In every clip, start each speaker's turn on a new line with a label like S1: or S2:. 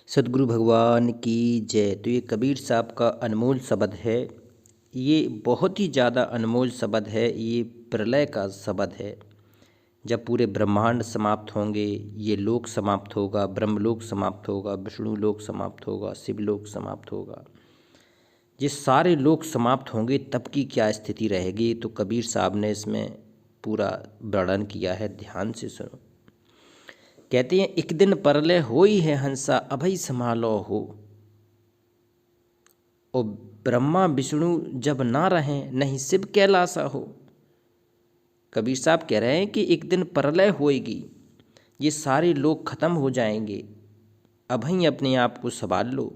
S1: सदगुरु भगवान की जय। तो ये कबीर साहब का अनमोल शब्द है। ये बहुत ही ज़्यादा अनमोल शब्द है। ये प्रलय का शब्द है। जब पूरे ब्रह्मांड समाप्त होंगे, ये लोक समाप्त होगा, ब्रह्मलोक समाप्त होगा, विष्णु लोक समाप्त होगा, शिवलोक समाप्त होगा, ये सारे लोक समाप्त होंगे, तब की क्या स्थिति रहेगी। तो कबीर साहब ने इसमें पूरा वर्णन किया है। ध्यान से सुनो। कहते हैं, एक दिन परलय होई है हंसा अभय संभालो हो। और ब्रह्मा विष्णु जब ना रहें, नहीं शिव कैलासा हो। कबीर साहब कह रहे हैं कि एक दिन परलय होएगी, ये सारे लोग खत्म हो जाएंगे। अभय अपने आप को संभाल लो,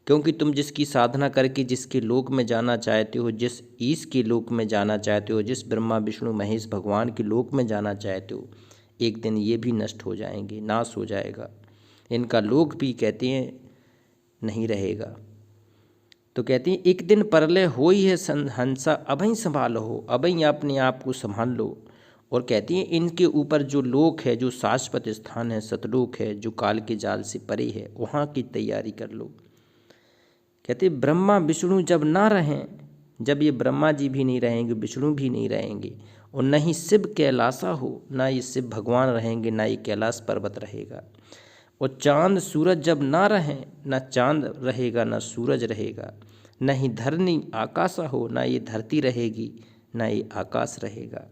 S1: क्योंकि तुम जिसकी साधना करके जिसके लोक में जाना चाहते हो, जिस ईश के लोक में जाना चाहते हो, जिस ब्रह्मा विष्णु महेश भगवान के लोक में जाना चाहते हो, एक दिन ये भी नष्ट हो जाएंगे, नाश हो जाएगा। इनका लोक भी कहते हैं नहीं रहेगा। तो कहते हैं, एक दिन परलय होई है हंसा अभय संभालो हो। अभय अपने आप को संभाल लो। और कहती हैं, इनके ऊपर जो लोक है, जो शाश्वत स्थान है, सतलोक है, जो काल के जाल से परे है, वहाँ की तैयारी कर लो। कहते ब्रह्मा विष्णु जब ना रहें, जब ये ब्रह्मा जी भी नहीं रहेंगे, विष्णु भी नहीं रहेंगे, और न ही शिव कैलासा हो, ना ये शिव भगवान रहेंगे, ना ये कैलाश पर्वत रहेगा। और चांद सूरज जब ना रहें, ना चांद रहेगा, ना सूरज रहेगा, न ही धरनी आकाशा हो, ना ये धरती रहेगी, ना ये आकाश रहेगा।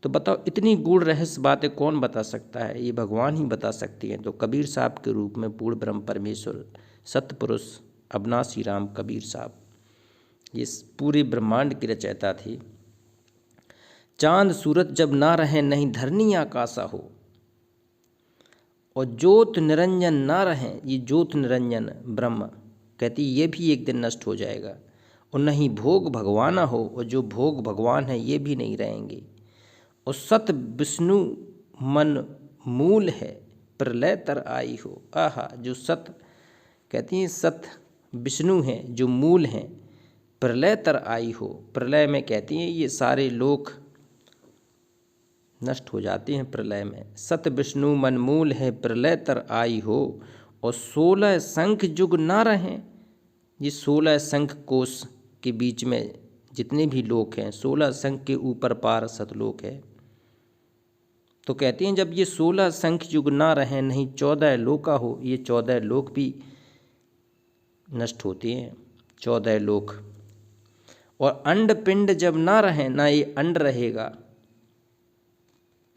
S1: तो बताओ, इतनी गूढ़ रहस्य बातें कौन बता सकता है? ये भगवान ही बता सकती हैं। तो कबीर साहब के रूप में पूर्ण ब्रह्म परमेश्वर सतपुरुष अविनाशी राम कबीर साहब ये पूरे ब्रह्मांड की रचयिता थे। चांद सूरज जब ना रहे, नहीं धरनी आकाशा हो। और ज्योत निरंजन ना रहे, ये ज्योत निरंजन ब्रह्म कहती ये भी एक दिन नष्ट हो जाएगा। और नहीं भोग भगवान हो, और जो भोग भगवान है ये भी नहीं रहेंगे। और सत विष्णु मन मूल है, प्रलय तर आई हो। आहा, जो सत कहती हैं, सत विष्णु हैं जो मूल हैं, प्रलय तर आई हो। प्रलय में कहती हैं ये सारे लोक नष्ट हो जाते हैं प्रलय में। सत विष्णु मन मूल है, प्रलय तर आई हो। और 16 शंख युग ना रहें, ये 16 शंख कोश के बीच में जितने भी लोक हैं, 16 शंख के ऊपर पार सतलोक है। तो कहते हैं, जब ये 16 शंख युग ना रहें, नहीं 14 लोका हो, ये 14 लोक भी नष्ट होते हैं, 14 लोक। और अंड पिंड जब ना रहें, ना ये अंड रहेगा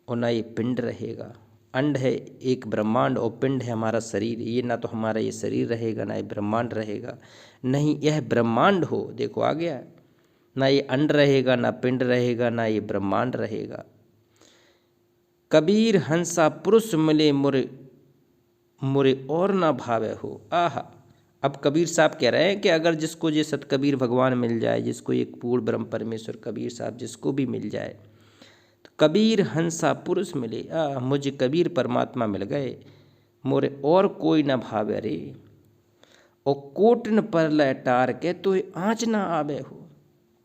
S1: और ना ये पिंड रहेगा। अंड है एक ब्रह्मांड और पिंड है हमारा शरीर। ये ना तो हमारा ये शरीर रहेगा, ना ये ब्रह्मांड रहेगा। नहीं यह ब्रह्मांड हो, देखो आ गया, ना ये अंड रहेगा, ना पिंड रहेगा, ना ये ब्रह्मांड रहेगा। कबीर हंसा पुरुष मिले मुरे मुरे और ना भावे हो। आहा, अब कबीर साहब कह रहे हैं कि अगर जिसको ये सत कबीर भगवान मिल जाए, जिसको एक पूर्ण ब्रह्म परमेश्वर कबीर साहब जिसको भी मिल जाए, तो कबीर हंसा पुरुष मिले, मुझे कबीर परमात्मा मिल गए, मोरे और कोई ना भावे रे। और कोटन पर लटार के तो आँच ना आवे हो।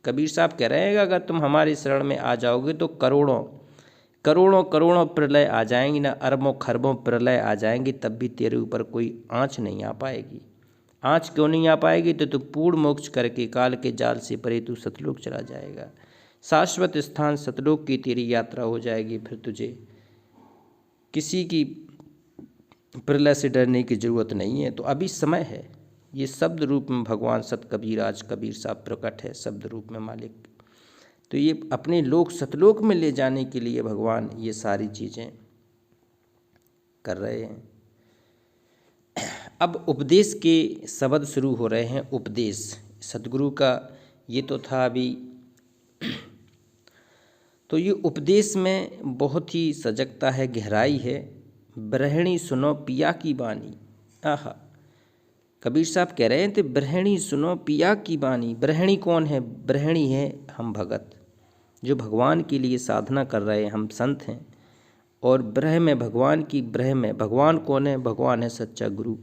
S1: कबीर साहब कह रहे हैं कि अगर तुम हमारी शरण में आ जाओगे तो करोड़ों करोड़ों करोड़ों प्रलय आ जाएंगी, ना अरबों खरबों प्रलय आ जाएंगी, तब भी तेरे ऊपर कोई आँच नहीं आ पाएगी। आँच क्यों नहीं आ पाएगी? तो तू पूर्ण मोक्ष करके काल के जाल से परे तू सतलोक चला जाएगा। शाश्वत स्थान सतलोक की तेरी यात्रा हो जाएगी। फिर तुझे किसी की प्रलय से डरने की जरूरत नहीं है। तो अभी समय है। ये शब्द रूप में भगवान सत कबीर आज कबीर साहब प्रकट है, शब्द रूप में मालिक। तो ये अपने लोक सतलोक में ले जाने के लिए भगवान ये सारी चीज़ें कर रहे हैं। अब उपदेश के शब्द शुरू हो रहे हैं। उपदेश सतगुरु का ये तो था अभी। तो ये उपदेश में बहुत ही सजगता है, गहराई है। ब्रहणी सुनो पिया की बानी। आहा, कबीर साहब कह रहे हैं तो ब्रहणी सुनो पिया की बानी। ब्रहणी कौन है? ब्रहणी है हम भगत, जो भगवान के लिए साधना कर रहे हैं, हम संत हैं। और ब्रह में भगवान की, ब्रह में भगवान कौन है? भगवान है सच्चा गुरु।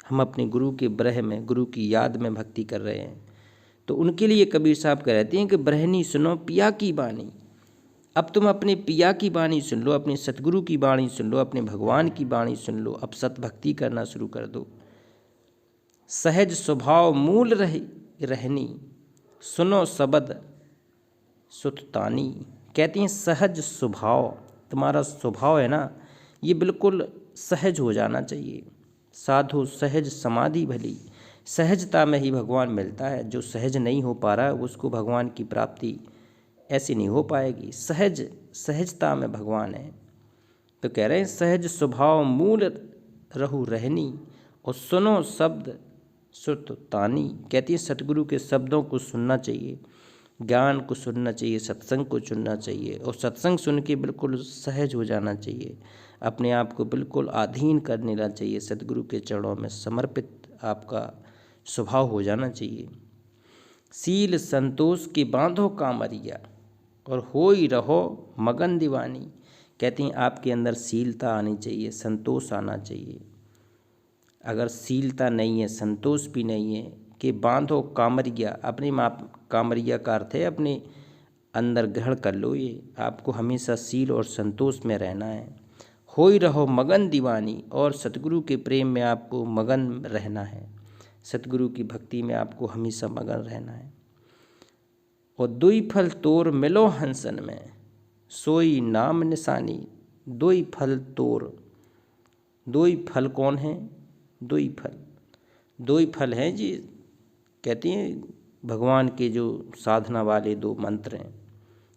S1: हम अपने गुरु के ब्रह में, गुरु की याद में भक्ति कर रहे हैं। तो उनके लिए कबीर साहब कहते हैं कि ब्रहणी सुनो पिया की बानी। अब तुम अपने पिया की बाणी सुन लो, अपने सतगुरु की बाणी सुन लो, अपने भगवान की बाणी सुन लो। अब सत भक्ति करना शुरू कर दो। सहज स्वभाव मूल रहनी, सुनो शब्द सुततानी। कहती हैं सहज स्वभाव, तुम्हारा स्वभाव है ना ये बिल्कुल सहज हो जाना चाहिए। साधु सहज समाधि भली, सहजता में ही भगवान मिलता है। जो सहज नहीं हो पा रहा है उसको भगवान की प्राप्ति ऐसी नहीं हो पाएगी। सहजता में भगवान है। तो कह रहे हैं सहज स्वभाव मूल रहु रहनी, और सुनो शब्द सुत तानी। कहती है सतगुरु के शब्दों को सुनना चाहिए, ज्ञान को सुनना चाहिए, सत्संग को चुनना चाहिए, और सत्संग सुन के बिल्कुल सहज हो जाना चाहिए। अपने आप को बिल्कुल अधीन कर लेना चाहिए, सतगुरु के चरणों में समर्पित आपका स्वभाव हो जाना चाहिए। सील संतोष की बांधो कामरिया, और हो ही रहो मगन दीवानी। कहती हैं आपके अंदर शीलता आनी चाहिए, संतोष आना चाहिए। अगर शीलता नहीं है, संतोष भी नहीं है, कि बांधो कामरिया, अपनी कामरिया का अर्थ है अपने अंदर ग्रहण कर लो। ये आपको हमेशा शील और संतोष में रहना है। हो ही रहो मगन दीवानी, और सतगुरु के प्रेम में आपको मगन रहना है, सतगुरु की भक्ति में आपको हमेशा मगन रहना है। और दुई फल तोर मिलो हंसन में, सोई नाम निशानी। दुई फल तोर, दुई फल कौन है? दुई फल हैं जी। कहती हैं भगवान के जो साधना वाले दो मंत्र हैं,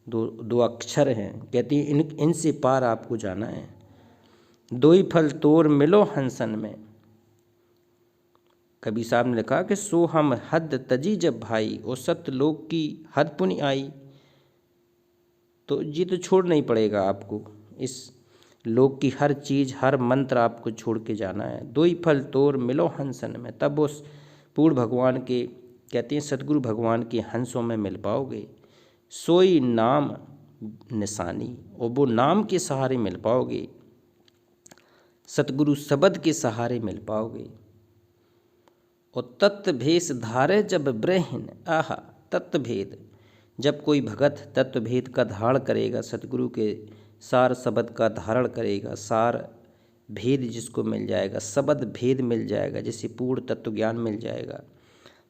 S1: दो अक्षर हैं। कहती हैं इनसे पार आपको जाना है। दुई फल तोर मिलो हंसन में। कबीर साहब ने लिखा कि सो हम हद तजी जब भाई, और सत्य लोक की हद पुनि आई। तो ये तो छोड़ नहीं पड़ेगा आपको, इस लोक की हर चीज़, हर मंत्र आपको छोड़ के जाना है। दो ही फल तोर मिलो हंसन में, तब उस पूर्ण भगवान के, कहते हैं सतगुरु भगवान के हंसों में मिल पाओगे। सोई नाम निशानी, और वो नाम के सहारे मिल पाओगे, सतगुरु शब्द के सहारे मिल पाओगे। और तत्व भेष धारे जब ब्रह्न, आहा तत्वभेद, जब कोई भगत तत्वभेद का धारण करेगा, सतगुरु के सार शब्द का धारण करेगा, सार भेद जिसको मिल जाएगा, शब्द भेद मिल जाएगा, जैसे पूर्ण तत्व ज्ञान मिल जाएगा।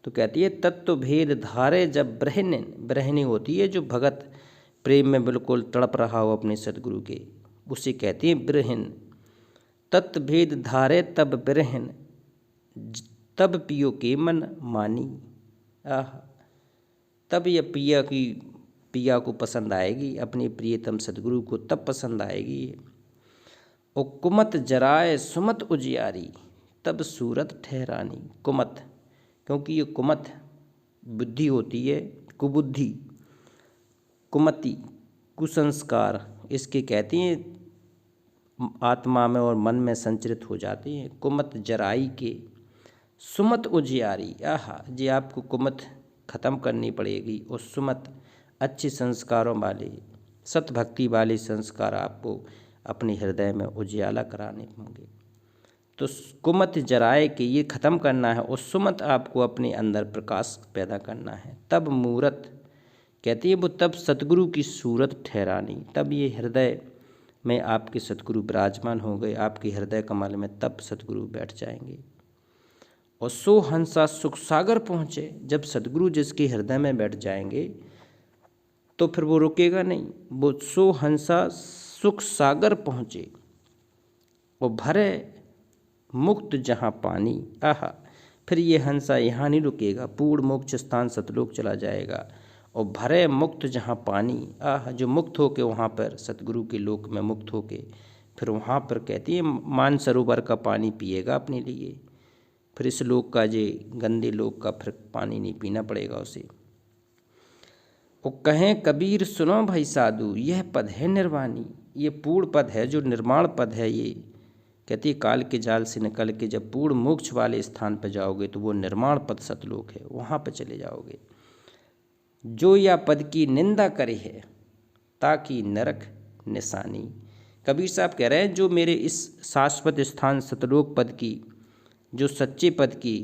S1: तो कहती है तत्व भेद धारे जब ब्रह्नी होती है जो भगत प्रेम में बिल्कुल तड़प रहा हो अपने सतगुरु के, उसे कहती है ब्रह्न। तत्व भेद धारे तब ब्रह्न, तब पियो के मन मानी। आह, तब यह पिया को पसंद आएगी, अपने प्रियतम सतगुरु को तब पसंद आएगी। और कुमत जराए सुमत उजियारी, तब सूरत ठहरानी। कुमत, क्योंकि ये कुमत बुद्धि होती है, कुबुद्धि, कुमति कुसंस्कार, इसके कहती हैं आत्मा में और मन में संचरित हो जाते हैं। कुमत जराई के सुमत उजियारी, आहा जी आपको कुमत खत्म करनी पड़ेगी, और सुमत अच्छे संस्कारों वाले, सतभक्ति वाले संस्कार आपको अपने हृदय में उजियाला कराने होंगे। तो कुमत जराए के ये ख़त्म करना है, और सुमत आपको अपने अंदर प्रकाश पैदा करना है। तब मूरत, कहती है वो तब सतगुरु की सूरत ठहरानी, तब ये हृदय में आपके सतगुरु विराजमान हो गए, आपके हृदय कमल में तब सतगुरु बैठ जाएंगे। और सो हंसा सुख सागर पहुँचे, जब सतगुरु जिसके हृदय में बैठ जाएंगे तो फिर वो रुकेगा नहीं। वो सो हंसा सुख सागर पहुँचे, वो भरे मुक्त जहाँ पानी, आहा फिर ये हंसा यहाँ नहीं रुकेगा, पूर्ण मोक्ष स्थान सतलोक चला जाएगा। और भरे मुक्त जहाँ पानी, आह जो मुक्त होके वहाँ पर सतगुरु के लोक में मुक्त होके फिर वहाँ पर कहती है मान सरोवर का पानी पिएगा अपने लिए, फिर इस लोक का जे गंदे लोक का फिर पानी नहीं पीना पड़ेगा उसे। वो कहें कबीर सुनो भाई साधु, यह पद है निर्वाणी, ये पूर्ण पद है जो निर्माण पद है। ये कहती है काल के जाल से निकल के जब पूर्ण मोक्ष वाले स्थान पर जाओगे तो वो निर्माण पद सतलोक है, वहाँ पर चले जाओगे। जो या पद की निंदा करे है ताकि नरक निशानी। कबीर साहब कह रहे हैं जो मेरे इस शाश्वत स्थान सतलोक पद की, जो सच्चे पद की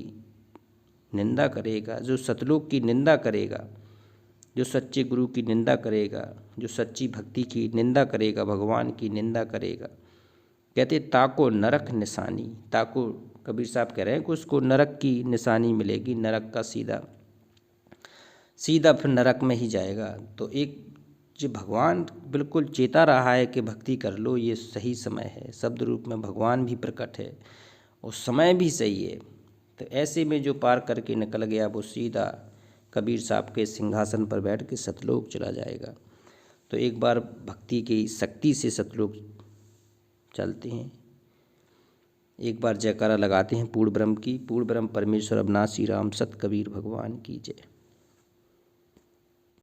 S1: निंदा करेगा, जो सतलोक की निंदा करेगा, जो सच्चे गुरु की निंदा करेगा, जो सच्ची भक्ति की निंदा करेगा, भगवान की निंदा करेगा, कहते ताको नरक निशानी। ताको कबीर साहब कह रहे हैं कि उसको नरक की निशानी मिलेगी, नरक का सीधा सीधा फिर नरक में ही जाएगा। तो एक जो भगवान बिल्कुल चेता रहा है कि भक्ति कर लो, ये सही समय है, शब्द रूप में भगवान भी प्रकट है और समय भी सही है। तो ऐसे में जो पार करके निकल गया वो सीधा कबीर साहब के सिंहासन पर बैठ के सतलोक चला जाएगा। तो एक बार भक्ति की शक्ति से सतलोक चलते हैं, एक बार जयकारा लगाते हैं पूर्ण ब्रह्म की। पूर्ण ब्रह्म परमेश्वर अविनाशी राम सत कबीर भगवान की जय।